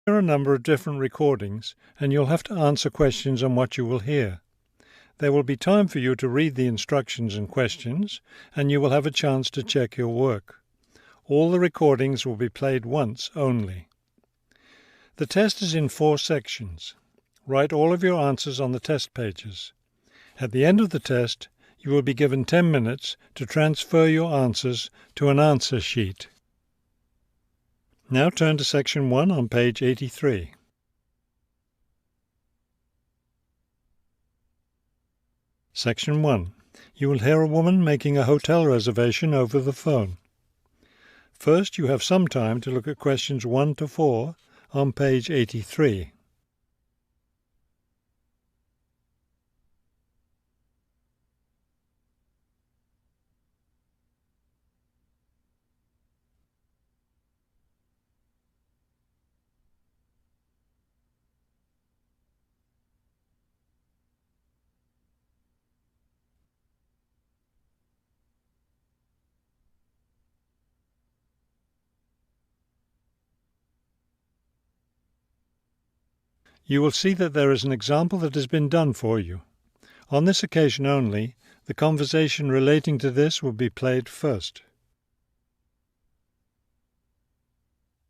There are a number of different recordings, and you'll have to answer questions on what you will hear. There will be time for you to read the instructions and questions, and you will have a chance to check your work. All the recordings will be played once only. The test is in 4 sections. Write all of your answers on the test pages. At the end of the test, you will be given 10 minutes to transfer your answers to an answer sheet. Now turn to section 1 on page 83. Section 1. You will hear a woman making a hotel reservation over the phone. First, you have some time to look at questions 1 to 4 on page 83. You will see that there is an example that has been done for you. On this occasion only, the conversation relating to this will be played first.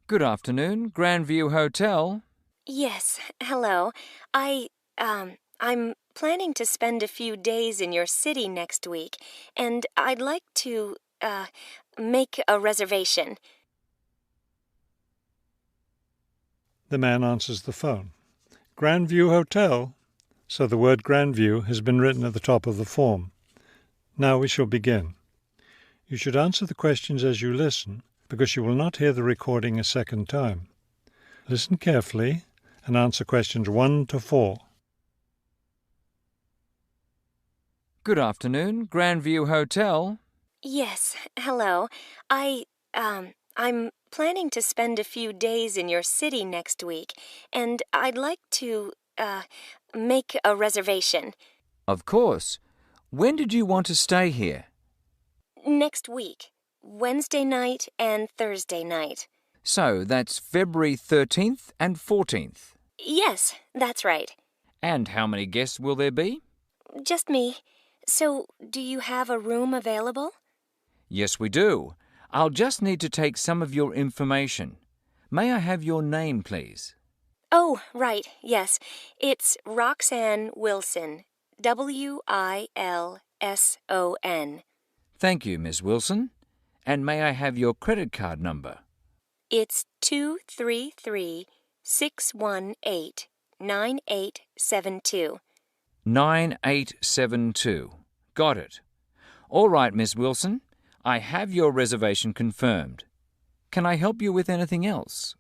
Good afternoon, Grandview Hotel. Yes, hello. I'm planning to spend a few days in your city next week, and I'd like to, make a reservation. The man answers the phone. Grandview Hotel, so the word Grandview has been written at the top of the form. Now we shall begin. You should answer the questions as you listen, because you will not hear the recording a second time. Listen carefully and answer questions 1 to 4. Good afternoon, Grandview Hotel. Yes, hello. I'm planning to spend a few days in your city next week, and I'd like to, make a reservation. Of course. When did you want to stay here? Next week, Wednesday night and Thursday night. So that's February 13th and 14th. Yes, that's right. And how many guests will there be? Just me. So, do you have a room available? Yes, we do. I'll just need to take some of your information. May I have your name, please? Oh, right, yes. It's Roxanne Wilson. Wilson. Thank you, Miss Wilson. And may I have your credit card number? It's 233-618-9872. 9872. Got it. All right, Miss Wilson. I have your reservation confirmed. Can I help you with anything else?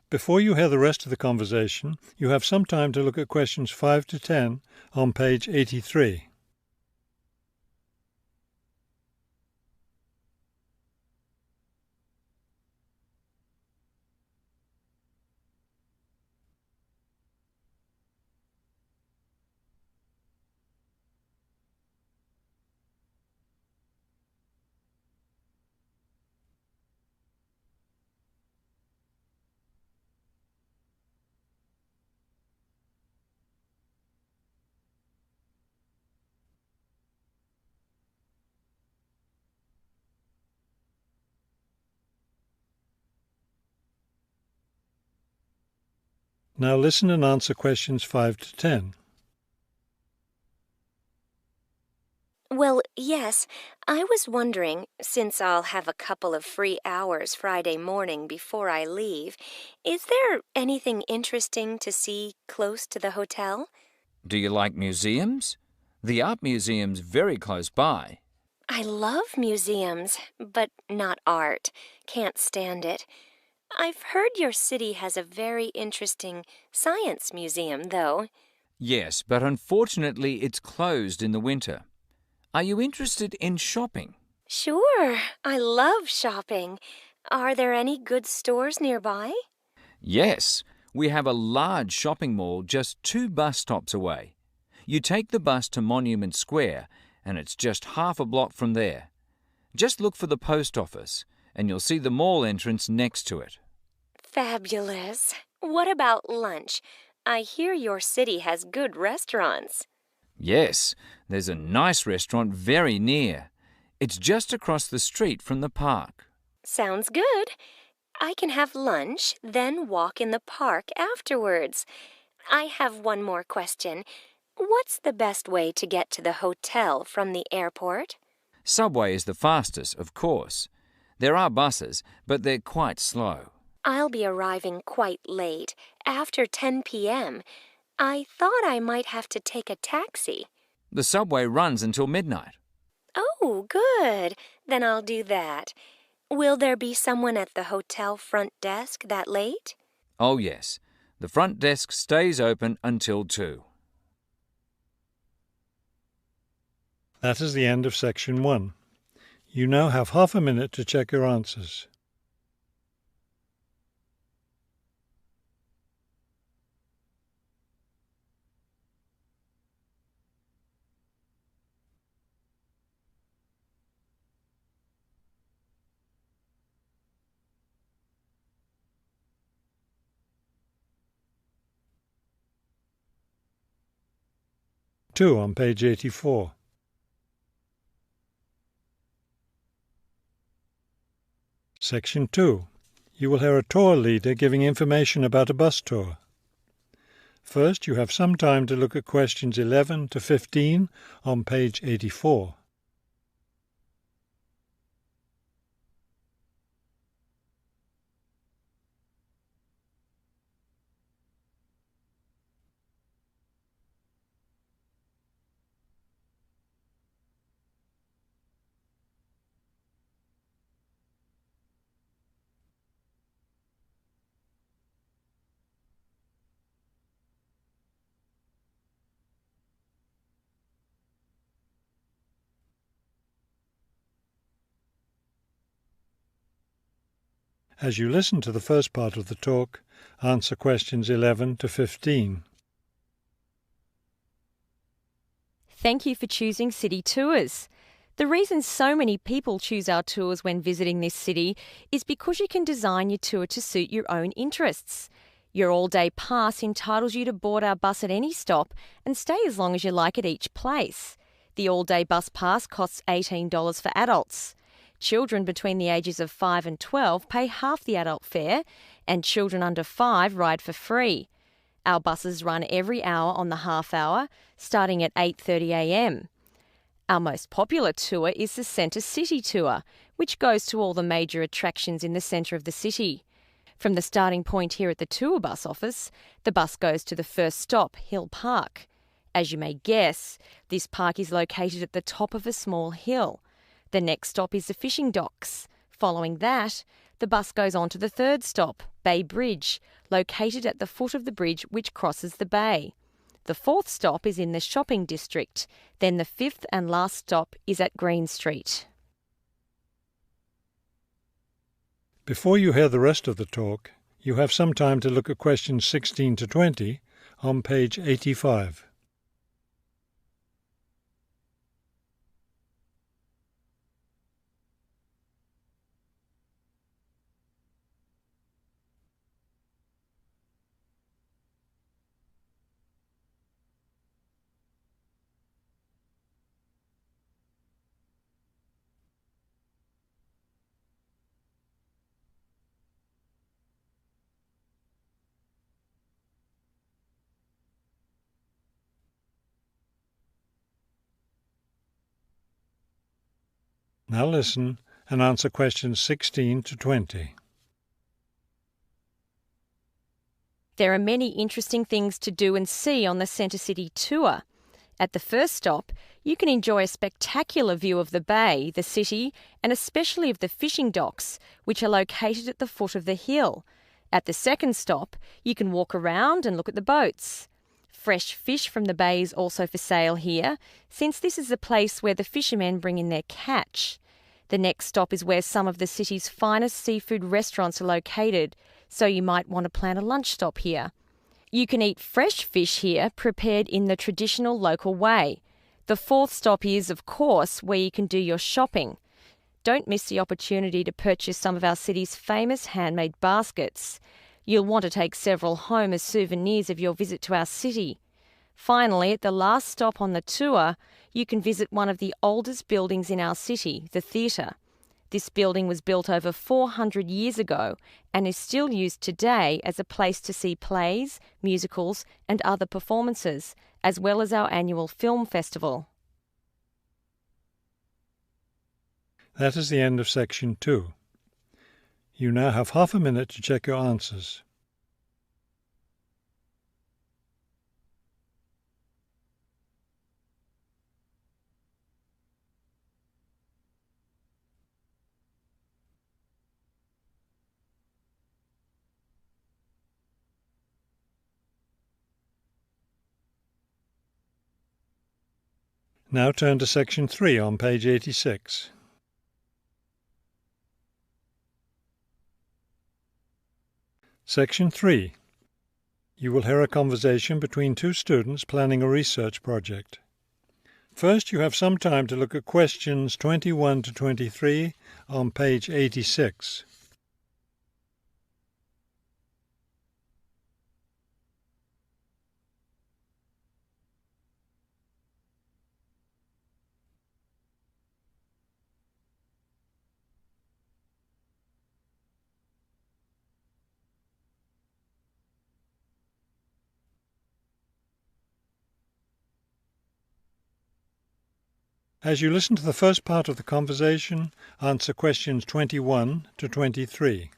Before you hear the rest of the conversation, you have some time to look at questions 5 to 10 on page 83. Now listen and answer questions 5 to 10. Well, yes. I was wondering, since I'll have a couple of free hours Friday morning before I leave, is there anything interesting to see close to the hotel? Do you like museums? The art museum's very close by. I love museums, but not art. Can't stand it. I've heard your city has a very interesting science museum, though. Yes, but unfortunately it's closed in the winter. Are you interested in shopping? Sure, I love shopping. Are there any good stores nearby? Yes, we have a large shopping mall just 2 bus stops away. You take the bus to Monument Square, and it's just half a block from there. Just look for the post office, and you'll see the mall entrance next to it. Fabulous. What about lunch? I hear your city has good restaurants. Yes, there's a nice restaurant very near. It's just across the street from the park. Sounds good. I can have lunch, then walk in the park afterwards. I have one more question. What's the best way to get to the hotel from the airport? Subway is the fastest, of course. There are buses, but they're quite slow. I'll be arriving quite late, after 10 p.m. I thought I might have to take a taxi. The subway runs until midnight. Oh, good. Then I'll do that. Will there be someone at the hotel front desk that late? Oh, yes. The front desk stays open until 2. That is the end of section 1. You now have half a minute to check your answers. Two on page 84. Section 2. You will hear a tour leader giving information about a bus tour. First, you have some time to look at questions 11 to 15 on page 84. As you listen to the first part of the talk, answer questions 11 to 15. Thank you for choosing City Tours. The reason so many people choose our tours when visiting this city is because you can design your tour to suit your own interests. Your all-day pass entitles you to board our bus at any stop and stay as long as you like at each place. The all-day bus pass costs $18 for adults. Children between the ages of 5 and 12 pay half the adult fare, and children under 5 ride for free. Our buses run every hour on the half hour, starting at 8:30 a.m. Our most popular tour is the Centre City Tour, which goes to all the major attractions in the centre of the city. From the starting point here at the tour bus office, the bus goes to the first stop, Hill Park. As you may guess, this park is located at the top of a small hill. The next stop is the fishing docks. Following that, the bus goes on to the third stop, Bay Bridge, located at the foot of the bridge which crosses the bay. The fourth stop is in the shopping district. Then the fifth and last stop is at Green Street. Before you hear the rest of the talk, you have some time to look at questions 16 to 20 on page 85. Now listen and answer questions 16 to 20. There are many interesting things to do and see on the Centre City Tour. At the first stop, you can enjoy a spectacular view of the bay, the city, and especially of the fishing docks, which are located at the foot of the hill. At the second stop, you can walk around and look at the boats. Fresh fish from the bay is also for sale here, since this is the place where the fishermen bring in their catch. The next stop is where some of the city's finest seafood restaurants are located, so you might want to plan a lunch stop here. You can eat fresh fish here, prepared in the traditional local way. The fourth stop is, of course, where you can do your shopping. don't miss the opportunity to purchase some of our city's famous handmade baskets. You'll want to take several home as souvenirs of your visit to our city. Finally, at the last stop on the tour, you can visit one of the oldest buildings in our city, the theatre. This building was built over 400 years ago and is still used today as a place to see plays, musicals and other performances, as well as our annual film festival. That is the end of section 2. You now have half a minute to check your answers. Now turn to section 3 on page 86. Section 3. You will hear a conversation between two students planning a research project. First, you have some time to look at questions 21 to 23 on page 86. As you listen to the first part of the conversation, answer questions 21 to 23.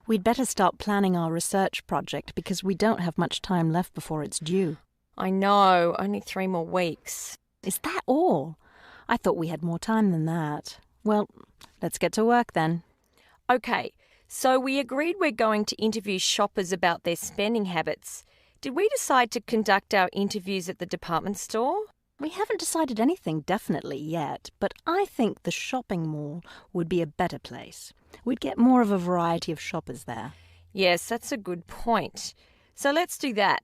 We'd better start planning our research project because we don't have much time left before it's due. I know, only 3 more weeks. Is that all? I thought we had more time than that. Well, let's get to work then. Okay, so we agreed we're going to interview shoppers about their spending habits. Did we decide to conduct our interviews at the department store? We haven't decided anything definitely yet, but I think the shopping mall would be a better place. We'd get more of a variety of shoppers there. Yes, that's a good point. So let's do that.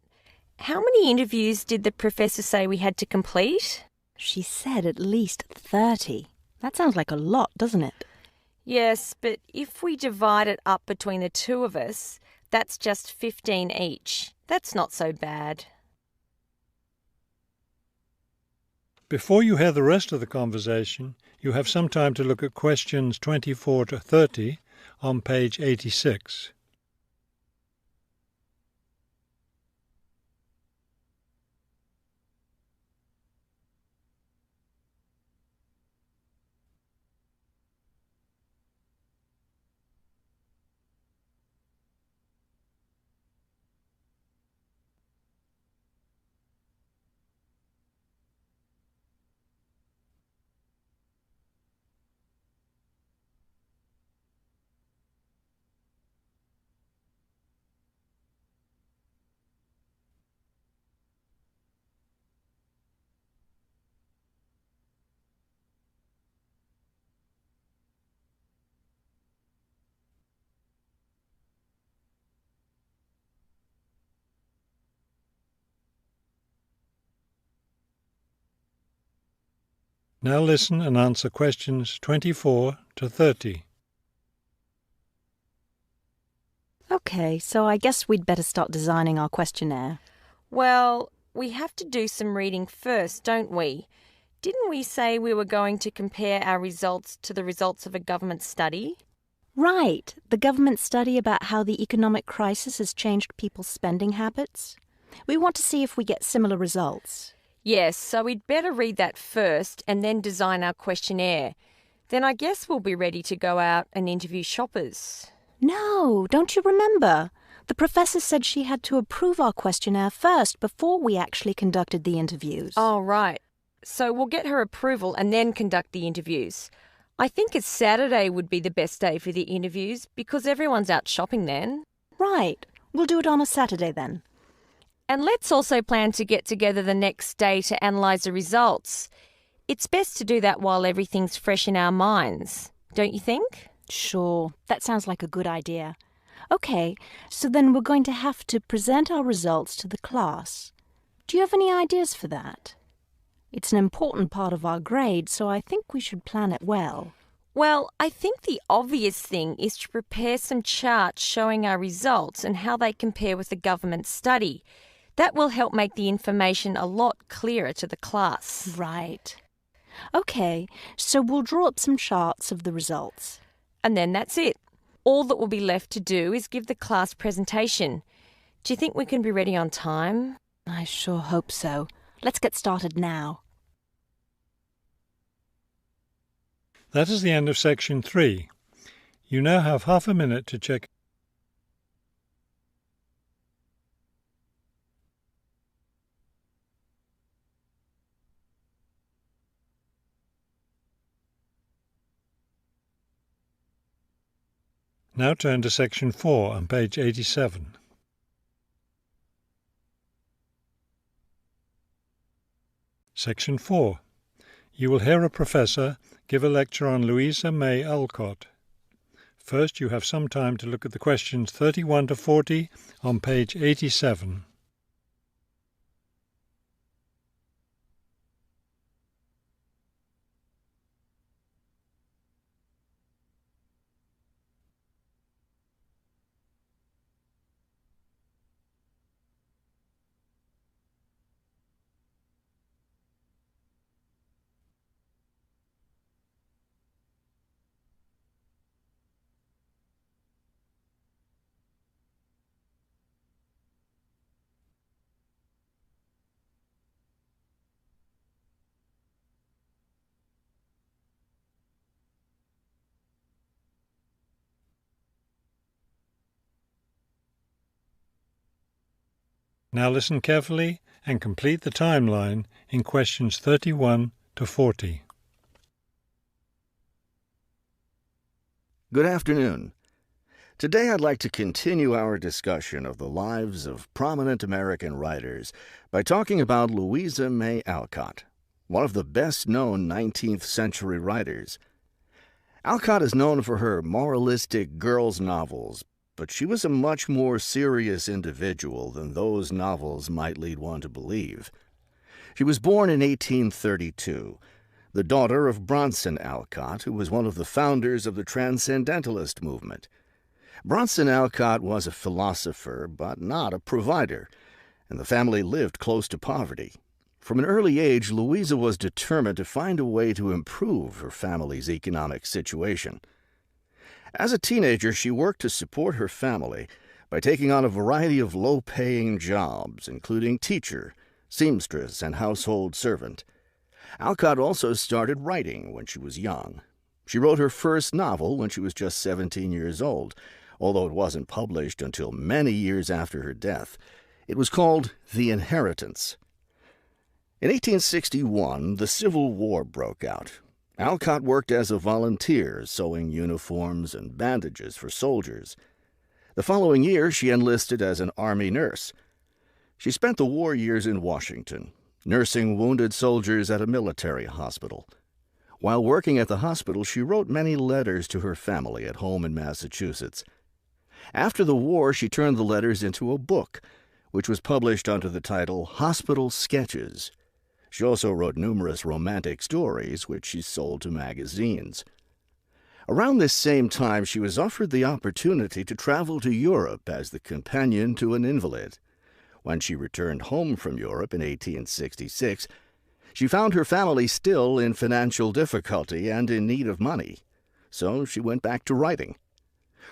How many interviews did the professor say we had to complete? She said at least 30. That sounds like a lot, doesn't it? Yes, but if we divide it up between the two of us, that's just 15 each. That's not so bad. Before you hear the rest of the conversation, you have some time to look at questions 24 to 30 on page 86. Now listen and answer questions 24 to 30. Okay, so I guess we'd better start designing our questionnaire. Well, we have to do some reading first, don't we? Didn't we say we were going to compare our results to the results of a government study? Right, the government study about how the economic crisis has changed people's spending habits. We want to see if we get similar results. Yes, so we'd better read that first and then design our questionnaire. Then I guess we'll be ready to go out and interview shoppers. No, don't you remember? The professor said she had to approve our questionnaire first before we actually conducted the interviews. Oh, right. So we'll get her approval and then conduct the interviews. I think a Saturday would be the best day for the interviews because everyone's out shopping then. Right. We'll do it on a Saturday then. And let's also plan to get together the next day to analyse the results. It's best to do that while everything's fresh in our minds, don't you think? Sure, that sounds like a good idea. Okay, so then we're going to have to present our results to the class. Do you have any ideas for that? It's an important part of our grade, so I think we should plan it well. Well, I think the obvious thing is to prepare some charts showing our results and how they compare with the government study. That will help make the information a lot clearer to the class. Right. Okay, so we'll draw up some charts of the results. And then that's it. All that will be left to do is give the class presentation. Do you think we can be ready on time? I sure hope so. Let's get started now. That is the end of section 3. You now have half a minute to check. Now turn to section 4 on page 87. Section 4. You will hear a professor give a lecture on Louisa May Alcott. First, you have some time to look at the questions 31 to 40 on page 87. Now listen carefully and complete the timeline in questions 31 to 40. Good afternoon. Today I'd like to continue our discussion of the lives of prominent American writers by talking about Louisa May Alcott, one of the best-known 19th century writers. Alcott is known for her moralistic girls' novels, but she was a much more serious individual than those novels might lead one to believe. She was born in 1832, the daughter of Bronson Alcott, who was one of the founders of the Transcendentalist movement. Bronson Alcott was a philosopher, but not a provider, and the family lived close to poverty. From an early age, Louisa was determined to find a way to improve her family's economic situation. As a teenager, she worked to support her family by taking on a variety of low-paying jobs, including teacher, seamstress, and household servant. Alcott also started writing when she was young. She wrote her first novel when she was just 17 years old, although it wasn't published until many years after her death. It was called The Inheritance. In 1861, the Civil War broke out. Alcott worked as a volunteer, sewing uniforms and bandages for soldiers. The following year, she enlisted as an Army nurse. She spent the war years in Washington, nursing wounded soldiers at a military hospital. While working at the hospital, she wrote many letters to her family at home in Massachusetts. After the war, she turned the letters into a book, which was published under the title Hospital Sketches. She also wrote numerous romantic stories, which she sold to magazines. Around this same time, she was offered the opportunity to travel to Europe as the companion to an invalid. When she returned home from Europe in 1866, she found her family still in financial difficulty and in need of money, so she went back to writing.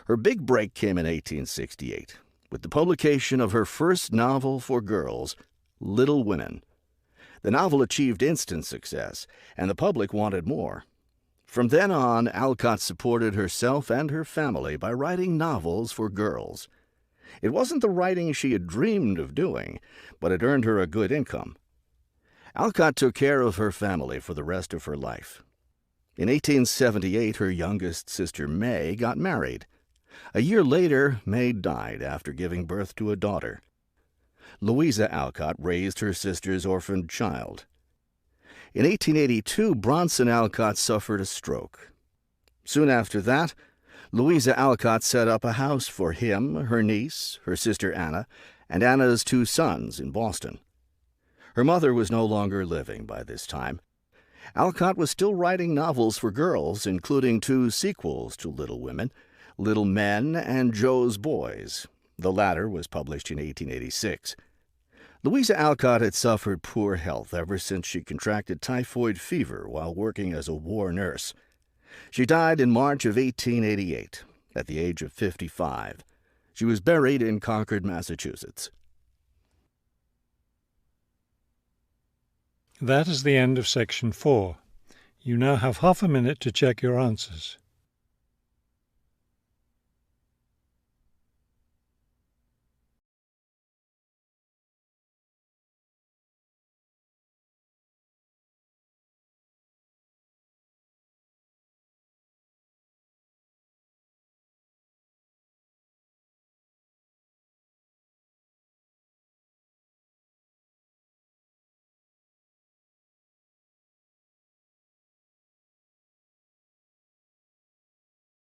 Her big break came in 1868, with the publication of her first novel for girls, Little Women. The novel achieved instant success, and the public wanted more. From then on, Alcott supported herself and her family by writing novels for girls. It wasn't the writing she had dreamed of doing, but it earned her a good income. Alcott took care of her family for the rest of her life. In 1878, her youngest sister May got married. A year later, May died after giving birth to a daughter. Louisa Alcott raised her sister's orphaned child. In 1882, Bronson Alcott suffered a stroke. Soon after that, Louisa Alcott set up a house for him, her niece, her sister Anna, and Anna's 2 sons in Boston. Her mother was no longer living by this time. Alcott was still writing novels for girls, including 2 sequels to Little Women, Little Men and Joe's Boys. The latter was published in 1886. Louisa Alcott had suffered poor health ever since she contracted typhoid fever while working as a war nurse. She died in March of 1888, at the age of 55. She was buried in Concord, Massachusetts. That is the end of section 4. You now have half a minute to check your answers.